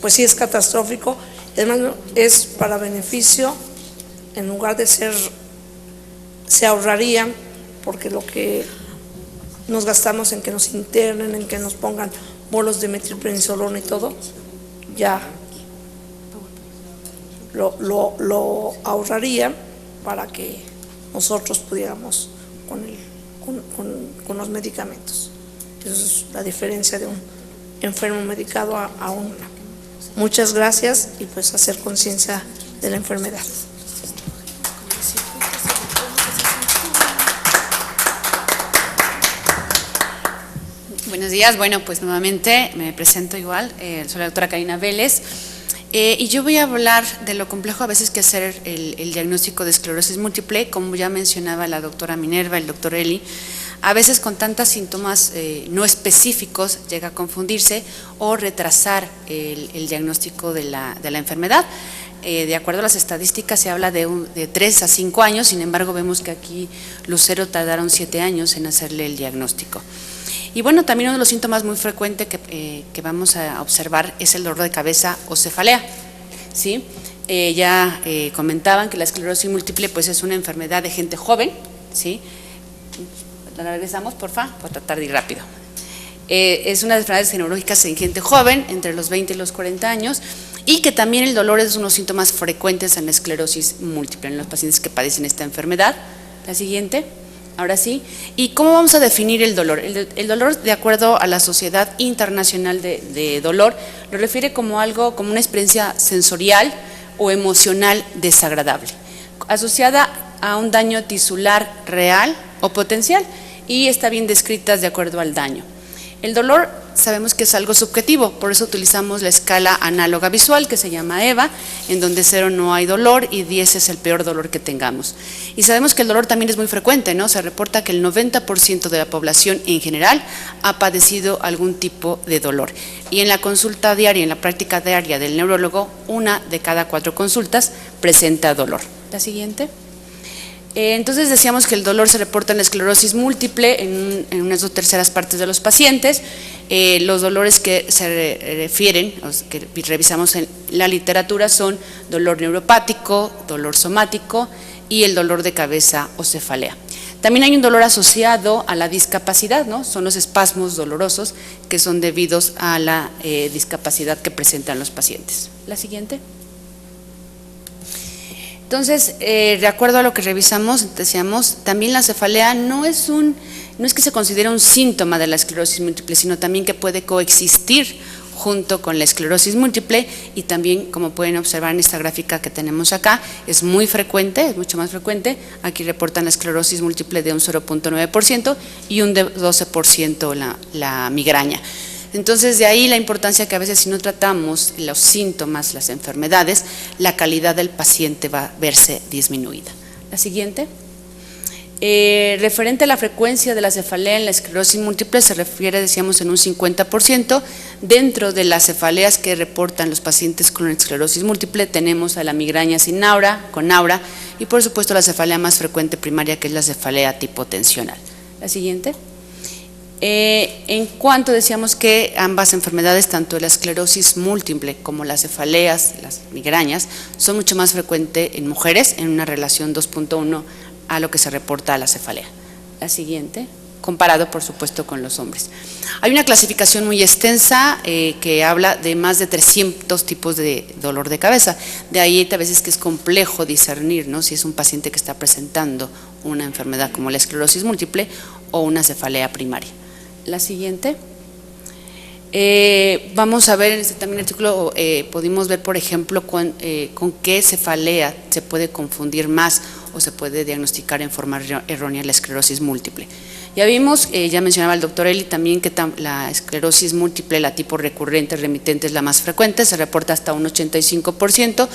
pues sí es catastrófico. Además es para beneficio, en lugar de se ahorrarían, porque lo que nos gastamos en que nos internen, en que nos pongan bolos de metilprednisolona y todo, ya lo ahorrarían para que nosotros pudiéramos con los medicamentos. Esa es la diferencia de un enfermo medicado a uno. Muchas gracias, y pues hacer conciencia de la enfermedad. Buenos días. Bueno, pues nuevamente me presento igual. Soy la doctora Karina Vélez. Y yo voy a hablar de lo complejo a veces que hacer el diagnóstico de esclerosis múltiple, como ya mencionaba la doctora Minerva, el doctor Eli. A veces con tantos síntomas no específicos llega a confundirse o retrasar el diagnóstico de la enfermedad. De acuerdo a las estadísticas se habla de 3 a 5 años, sin embargo vemos que aquí Lucero tardaron 7 años en hacerle el diagnóstico. Y bueno, también uno de los síntomas muy frecuentes que vamos a observar es el dolor de cabeza o cefalea, ¿sí? Ya comentaban que la esclerosis múltiple pues es una enfermedad de gente joven, ¿sí? La regresamos, porfa, por tratar de ir rápido. Es una de las enfermedades neurológicas en gente joven, entre los 20 y los 40 años, y que también el dolor es uno de los síntomas frecuentes en la esclerosis múltiple, en los pacientes que padecen esta enfermedad. La siguiente. Ahora sí, ¿y cómo vamos a definir el dolor? El dolor, de acuerdo a la Sociedad Internacional de Dolor, lo refiere como algo, como una experiencia sensorial o emocional desagradable, asociada a un daño tisular real o potencial, y está bien descritas de acuerdo al daño. El dolor sabemos que es algo subjetivo, por eso utilizamos la escala análoga visual que se llama EVA, en donde 0 no hay dolor y 10 es el peor dolor que tengamos. Y sabemos que el dolor también es muy frecuente, ¿no? Se reporta que el 90% de la población en general ha padecido algún tipo de dolor. Y en la consulta diaria, en la práctica diaria del neurólogo, 1 de cada 4 consultas presenta dolor. La siguiente. Entonces decíamos que el dolor se reporta en la esclerosis múltiple en unas 2/3 partes de los pacientes. Los dolores que se refieren, que revisamos en la literatura, son dolor neuropático, dolor somático y el dolor de cabeza o cefalea. También hay un dolor asociado a la discapacidad, ¿no? Son los espasmos dolorosos que son debidos a la discapacidad que presentan los pacientes. La siguiente. Entonces, de acuerdo a lo que revisamos, decíamos, también la cefalea no es que se considere un síntoma de la esclerosis múltiple, sino también que puede coexistir junto con la esclerosis múltiple, y también, como pueden observar en esta gráfica que tenemos acá, es muy frecuente, es mucho más frecuente. Aquí reportan la esclerosis múltiple de un 0.9% y un de 12% la migraña. Entonces, de ahí la importancia que a veces si no tratamos los síntomas, las enfermedades, la calidad del paciente va a verse disminuida. La siguiente. Referente a la frecuencia de la cefalea en la esclerosis múltiple, se refiere, decíamos, en un 50%. Dentro de las cefaleas que reportan los pacientes con esclerosis múltiple, tenemos a la migraña sin aura, con aura, y por supuesto la cefalea más frecuente primaria, que es la cefalea tipo tensional. La siguiente. En cuanto decíamos que ambas enfermedades, tanto la esclerosis múltiple como las cefaleas, las migrañas, son mucho más frecuentes en mujeres, en una relación 2.1 a lo que se reporta a la cefalea. La siguiente, comparado por supuesto con los hombres. Hay una clasificación muy extensa que habla de más de 300 tipos de dolor de cabeza. De ahí a veces que es complejo discernir, ¿no?, si es un paciente que está presentando una enfermedad como la esclerosis múltiple o una cefalea primaria. La siguiente. Vamos a ver en este también artículo, pudimos ver, por ejemplo, con qué cefalea se puede confundir más o se puede diagnosticar en forma errónea la esclerosis múltiple. Ya vimos, ya mencionaba el doctor Eli también, que la esclerosis múltiple, la tipo recurrente, remitente, es la más frecuente, se reporta hasta un 85%,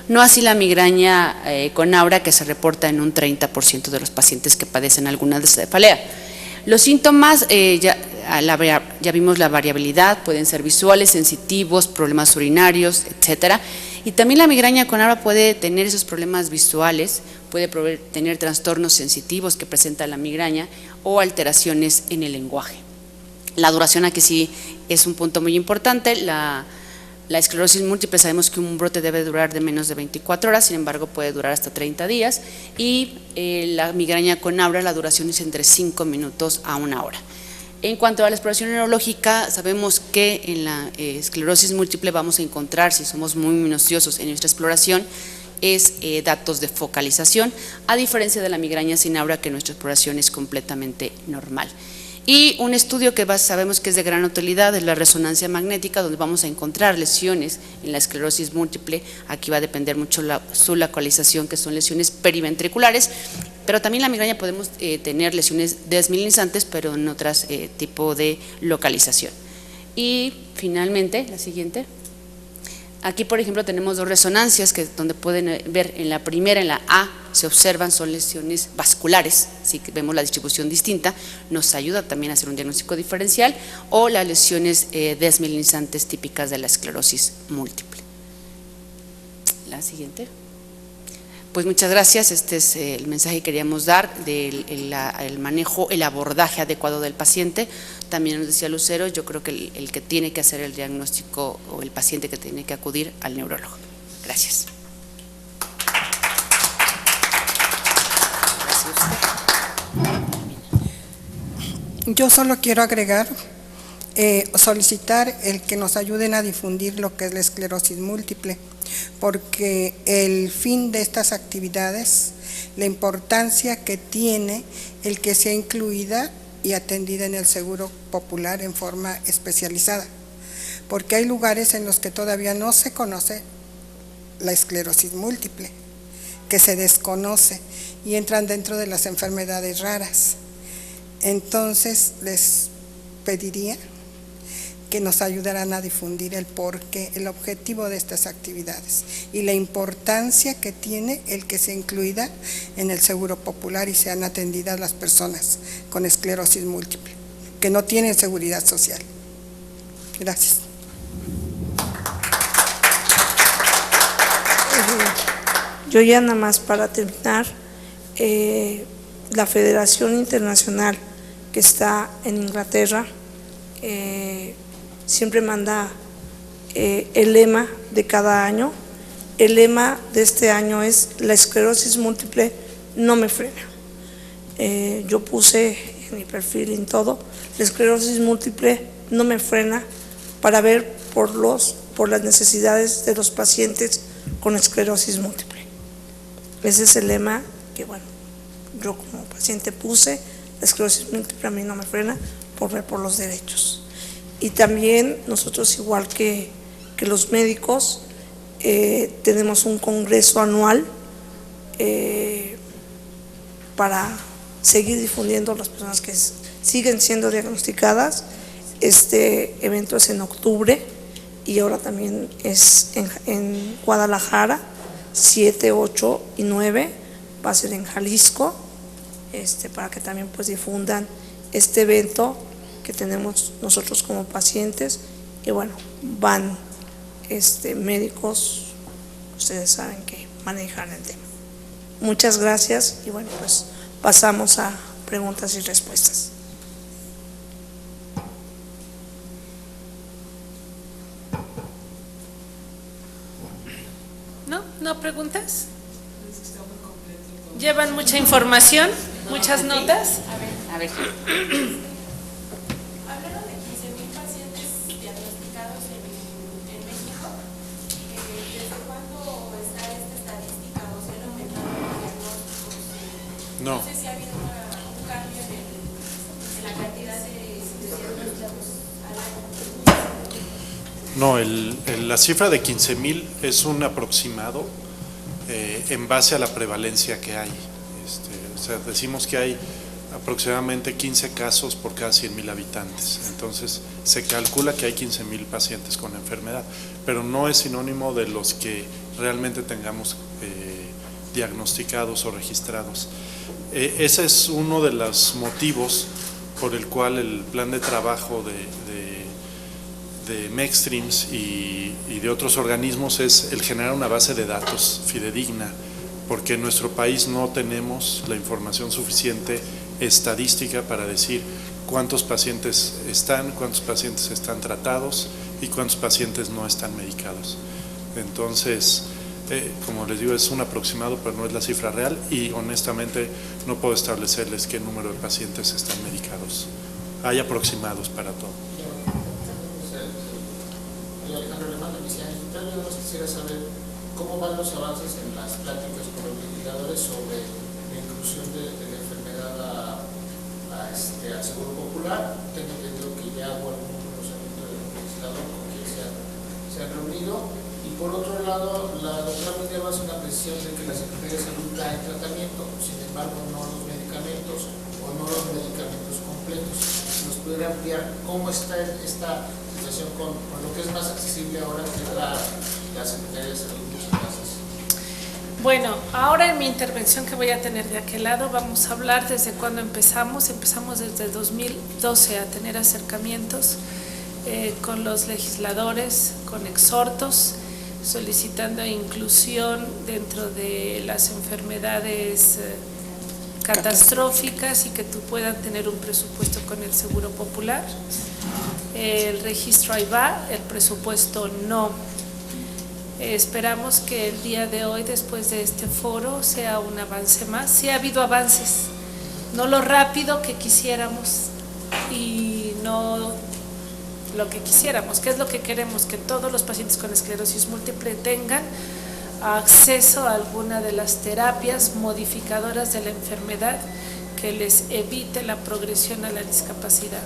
no así la migraña con aura, que se reporta en un 30% de los pacientes que padecen alguna de cefalea. Los síntomas, ya vimos la variabilidad, pueden ser visuales, sensitivos, problemas urinarios, etcétera. Y también la migraña con aura puede tener esos problemas visuales, puede tener trastornos sensitivos que presenta la migraña o alteraciones en el lenguaje. La duración aquí sí es un punto muy importante. La esclerosis múltiple sabemos que un brote debe durar de menos de 24 horas, sin embargo puede durar hasta 30 días, y la migraña con aura, la duración es entre 5 minutos a 1 hora. En cuanto a la exploración neurológica, sabemos que en la esclerosis múltiple vamos a encontrar, si somos muy minuciosos en nuestra exploración, es datos de focalización, a diferencia de la migraña sin aura, que nuestra exploración es completamente normal. Y un estudio que sabemos que es de gran utilidad es la resonancia magnética, donde vamos a encontrar lesiones en la esclerosis múltiple. Aquí va a depender mucho su localización, que son lesiones periventriculares, Pero también la migraña podemos tener lesiones desmielinizantes, pero en otras tipo de localización. Y finalmente, la siguiente. Aquí, por ejemplo, tenemos 2 resonancias donde pueden ver en la primera, en la A, se observan, son lesiones vasculares, si vemos la distribución distinta, nos ayuda también a hacer un diagnóstico diferencial, o las lesiones desmielinizantes típicas de la esclerosis múltiple. La siguiente. Pues muchas gracias, este es el mensaje que queríamos dar del el manejo, el abordaje adecuado del paciente. También nos decía Lucero, yo creo que el que tiene que hacer el diagnóstico o el paciente que tiene que acudir al neurólogo. Gracias. Yo solo quiero agregar, solicitar el que nos ayuden a difundir lo que es la esclerosis múltiple, porque el fin de estas actividades, la importancia que tiene el que sea incluida y atendida en el Seguro Popular en forma especializada, porque hay lugares en los que todavía no se conoce la esclerosis múltiple, que se desconoce y entran dentro de las enfermedades raras. Entonces les pediría que nos ayudaran a difundir el porqué, el objetivo de estas actividades y la importancia que tiene el que sea incluida en el Seguro Popular y sean atendidas las personas con esclerosis múltiple, que no tienen seguridad social. Gracias. Yo ya nada más para terminar, la Federación Internacional que está en Inglaterra siempre manda el lema de cada año. El lema de este año es: la esclerosis múltiple no me frena. Yo puse en mi perfil y en todo, la esclerosis múltiple no me frena, para ver por las necesidades de los pacientes con esclerosis múltiple. Ese es el lema que, bueno, yo como paciente puse: la esclerosis múltiple a mí no me frena, por ver por los derechos. Y también nosotros, igual que los médicos, tenemos un congreso anual para seguir difundiendo a las personas que siguen siendo diagnosticadas. Este evento es en octubre y ahora también es en Guadalajara, 7, 8 y 9, va a ser en Jalisco, para que también pues difundan este evento que tenemos nosotros como pacientes. Y bueno, van médicos, ustedes saben que manejan el tema. Muchas gracias y bueno, pues pasamos a preguntas y respuestas. ¿No preguntas? ¿Llevan mucha información? ¿Muchas notas? A ver. Hablaron de 15,000 pacientes diagnosticados en México. ¿Desde cuándo está esta estadística o se han aumentado los diagnósticos? No. No sé si ha habido un cambio en la cantidad de diagnósticos al año. No, la cifra de 15,000 es un aproximado en base a la prevalencia que hay. O sea, decimos que hay aproximadamente 15 casos por cada 100,000 habitantes. Entonces, se calcula que hay 15,000 pacientes con la enfermedad, pero no es sinónimo de los que realmente tengamos diagnosticados o registrados. Ese es uno de los motivos por el cual el plan de trabajo de Mextreams y de otros organismos es el generar una base de datos fidedigna, porque en nuestro país no tenemos la información suficiente estadística para decir cuántos pacientes están tratados y cuántos pacientes no están medicados. Entonces, como les digo, es un aproximado, pero no es la cifra real y honestamente no puedo establecerles qué número de pacientes están medicados. Hay aproximados para todo. Alejandro Alemán, yo quisiera saber cómo van los avances en las pláticas con los litigadores sobre la inclusión de la enfermedad al Seguro Popular. Tengo entendido que ya hubo algún conocimiento del legislador con quien se han reunido Y por otro lado, la doctora Minerva hace una precisión de que la Secretaría de Salud da el tratamiento, sin embargo no los medicamentos o no los medicamentos completos. ¿Nos podría ampliar cómo está esta situación con lo que es más accesible ahora que la Secretaría de Salud? Muchas gracias. Bueno, ahora en mi intervención que voy a tener de aquel lado vamos a hablar desde cuando empezamos. Empezamos desde 2012 a tener acercamientos con los legisladores, con exhortos, solicitando inclusión dentro de las enfermedades catastróficas y que tú puedan tener un presupuesto con el Seguro Popular. El registro ahí va, el presupuesto no. Esperamos que el día de hoy, después de este foro, sea un avance más. Sí ha habido avances, no lo rápido que quisiéramos y no lo que quisiéramos. ¿Qué es lo que queremos? Que todos los pacientes con esclerosis múltiple tengan acceso a alguna de las terapias modificadoras de la enfermedad que les evite la progresión a la discapacidad.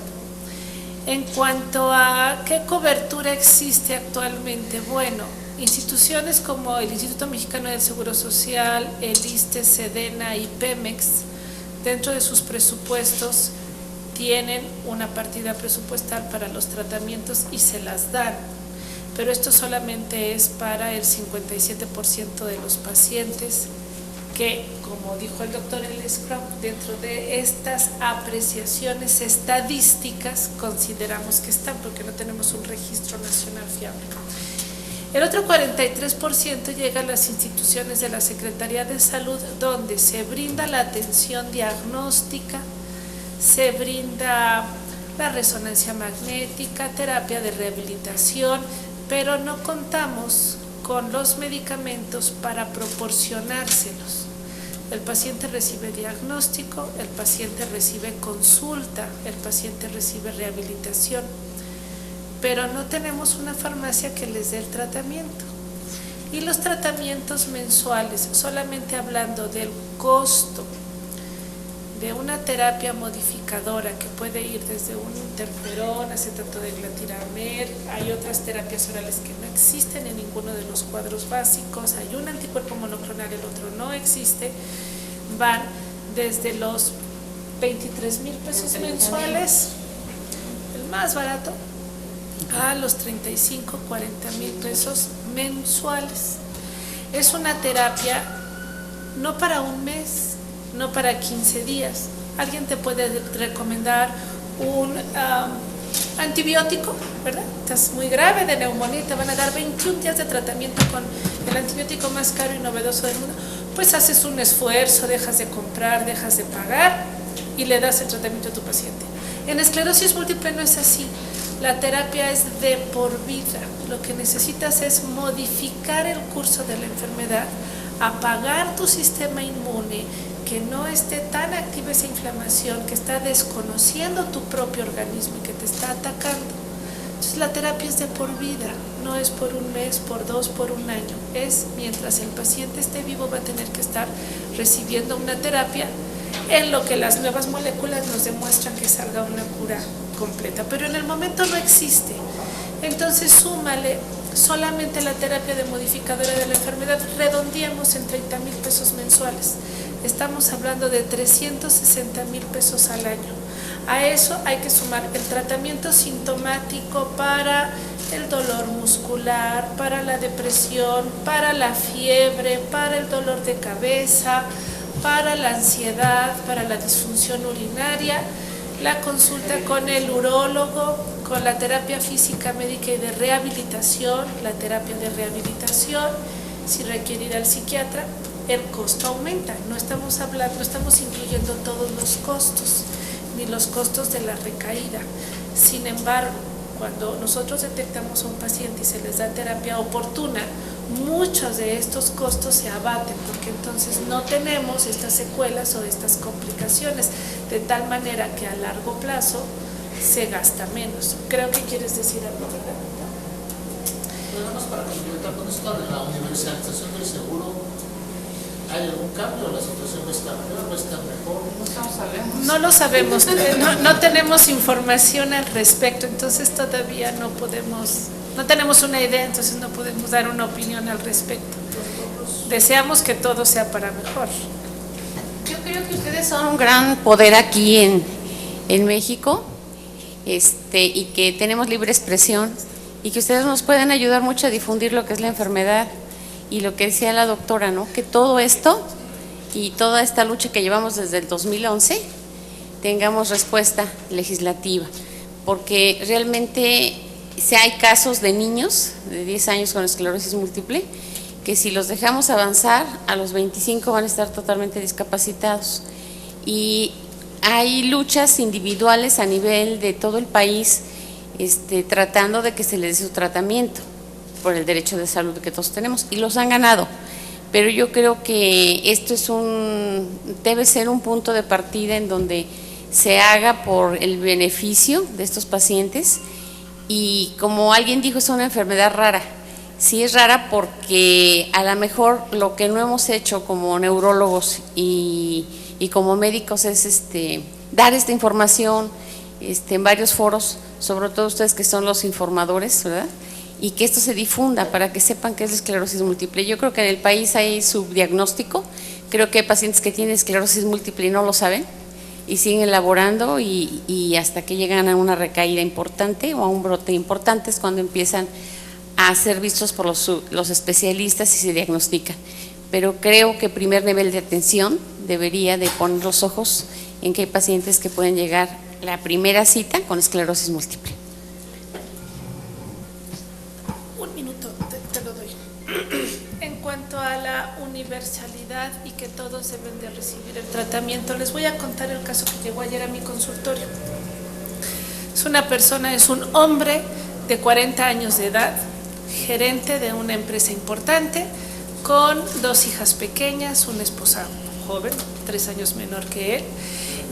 En cuanto a qué cobertura existe actualmente, bueno, instituciones como el Instituto Mexicano del Seguro Social, el ISSSTE, SEDENA y Pemex, dentro de sus presupuestos tienen una partida presupuestal para los tratamientos y se las dan, pero esto solamente es para el 57% de los pacientes que, como dijo el doctor Eliscrom, dentro de estas apreciaciones estadísticas consideramos que están, porque no tenemos un registro nacional fiable. El otro 43% llega a las instituciones de la Secretaría de Salud, donde se brinda la atención diagnóstica, se brinda la resonancia magnética, terapia de rehabilitación, pero no contamos con los medicamentos para proporcionárselos. El paciente recibe diagnóstico, el paciente recibe consulta, el paciente recibe rehabilitación, pero no tenemos una farmacia que les dé el tratamiento. Y los tratamientos mensuales, solamente hablando del costo de una terapia modificadora que puede ir desde un interferón, acetato de glatiramel, hay otras terapias orales que no existen en ninguno de los cuadros básicos, hay un anticuerpo monoclonal, el otro no existe, van desde los 23,000 pesos mensuales, el más barato, a los 35, 40,000 pesos mensuales. Es una terapia no para un mes, no para 15 días. Alguien te puede recomendar un antibiótico, ¿verdad? Estás muy grave de neumonía y te van a dar 21 días de tratamiento con el antibiótico más caro y novedoso del mundo. Pues haces un esfuerzo, dejas de comprar, dejas de pagar y le das el tratamiento a tu paciente. En esclerosis múltiple no es así. La terapia es de por vida. Lo que necesitas es modificar el curso de la enfermedad, apagar tu sistema inmune, que no esté tan activa esa inflamación, que está desconociendo tu propio organismo y que te está atacando. Entonces la terapia es de por vida, no es por un mes, por 2, por un año. Es mientras el paciente esté vivo va a tener que estar recibiendo una terapia en lo que las nuevas moléculas nos demuestran que salga una cura completa, pero en el momento no existe. Entonces súmale solamente la terapia de modificadora de la enfermedad, redondeamos en 30,000 pesos mensuales. Estamos hablando de 360,000 pesos al año. A eso hay que sumar el tratamiento sintomático para el dolor muscular, para la depresión, para la fiebre, para el dolor de cabeza, para la ansiedad, para la disfunción urinaria, la consulta con el urólogo, con la terapia física, médica y de rehabilitación, la terapia de rehabilitación, si requiere ir al psiquiatra, el costo aumenta. No estamos incluyendo todos los costos, ni los costos de la recaída. Sin embargo, cuando nosotros detectamos a un paciente y se les da terapia oportuna, muchos de estos costos se abaten, porque entonces no tenemos estas secuelas o estas complicaciones, de tal manera que a largo plazo se gasta menos. Creo que quieres decir algo, ¿verdad? Nada más para complementar con esto de la universalización del seguro, ¿hay algún cambio? ¿La situación va a estar peor, va a estar mejor? No lo sabemos, no tenemos información al respecto, entonces todavía no podemos no tenemos una idea, entonces no podemos dar una opinión al respecto. Deseamos que todo sea para mejor. Yo creo que ustedes son un gran poder aquí en México, y que tenemos libre expresión, y que ustedes nos pueden ayudar mucho a difundir lo que es la enfermedad y lo que decía la doctora, ¿no? Que todo esto y toda esta lucha que llevamos desde el 2011 tengamos respuesta legislativa, porque realmente si hay casos de niños de 10 años con esclerosis múltiple que si los dejamos avanzar a los 25 van a estar totalmente discapacitados, y hay luchas individuales a nivel de todo el país, tratando de que se les dé su tratamiento por el derecho de salud que todos tenemos, y los han ganado. Pero yo creo que esto debe ser un punto de partida en donde se haga por el beneficio de estos pacientes, y como alguien dijo, es una enfermedad rara. Sí es rara porque a lo mejor lo que no hemos hecho como neurólogos y como médicos es dar esta información en varios foros, sobre todo ustedes que son los informadores, ¿verdad? Y que esto se difunda para que sepan qué es la esclerosis múltiple. Yo creo que en el país hay subdiagnóstico, creo que hay pacientes que tienen esclerosis múltiple y no lo saben, y siguen elaborando y hasta que llegan a una recaída importante o a un brote importante es cuando empiezan a ser vistos por los especialistas y se diagnostican. Pero creo que primer nivel de atención debería de poner los ojos en que hay pacientes que pueden llegar a la primera cita con esclerosis múltiple. Un minuto, te lo doy. En cuanto a la universalidad y que todos deben de recibir el tratamiento, les voy a contar el caso que llegó ayer a mi consultorio. Es un hombre de 40 años de edad, gerente de una empresa importante, con 2 hijas pequeñas, una esposa joven, 3 años menor que él,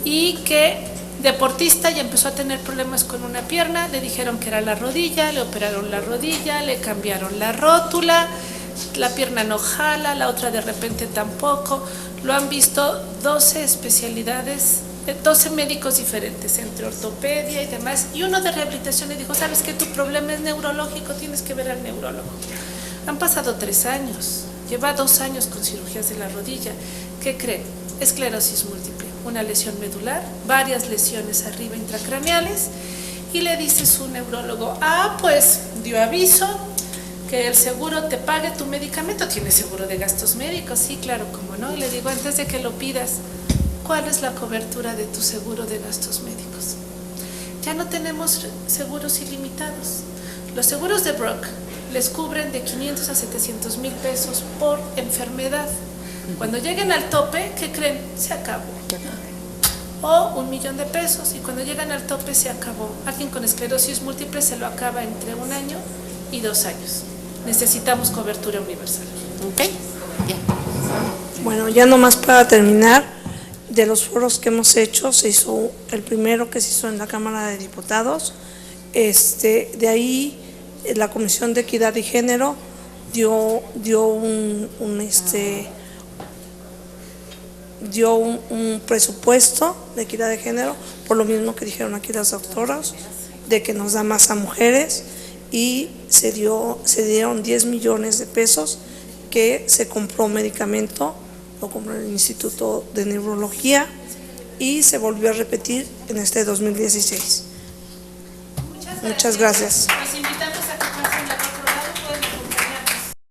y que deportista, y empezó a tener problemas con una pierna. Le dijeron que era la rodilla, le operaron la rodilla, le cambiaron la rótula, la pierna no jala, la otra de repente tampoco. Lo han visto 12 especialidades, 12 médicos diferentes, entre ortopedia y demás, y uno de rehabilitación le dijo, ¿sabes qué? Tu problema es neurológico, tienes que ver al neurólogo. Han pasado 3 años, lleva 2 años con cirugías de la rodilla. ¿Qué cree? Esclerosis múltiple, una lesión medular, varias lesiones arriba intracraneales, y le dice su neurólogo, pues dio aviso que el seguro te pague tu medicamento. ¿Tienes seguro de gastos médicos? Sí, claro, cómo no. Y le digo, antes de que lo pidas, ¿cuál es la cobertura de tu seguro de gastos médicos? Ya no tenemos seguros ilimitados. Los seguros de Brock les cubren de 500 a 700 mil pesos por enfermedad. Cuando lleguen al tope, ¿qué creen? Se acabó. O 1 millón de pesos, y cuando llegan al tope se acabó. Alguien con esclerosis múltiple se lo acaba entre 1 año y 2 años. Necesitamos cobertura universal. ¿Ok? Ya. Bueno, ya nomás para terminar, de los foros que hemos hecho, se hizo el primero que se hizo en la Cámara de Diputados. De ahí la Comisión de Equidad y Género dio un presupuesto de equidad de género, por lo mismo que dijeron aquí las doctoras, de que nos da más a mujeres, y se dieron 10 millones de pesos que se compró medicamento, lo compró el Instituto de Neurología, y se volvió a repetir en este 2016. Muchas gracias.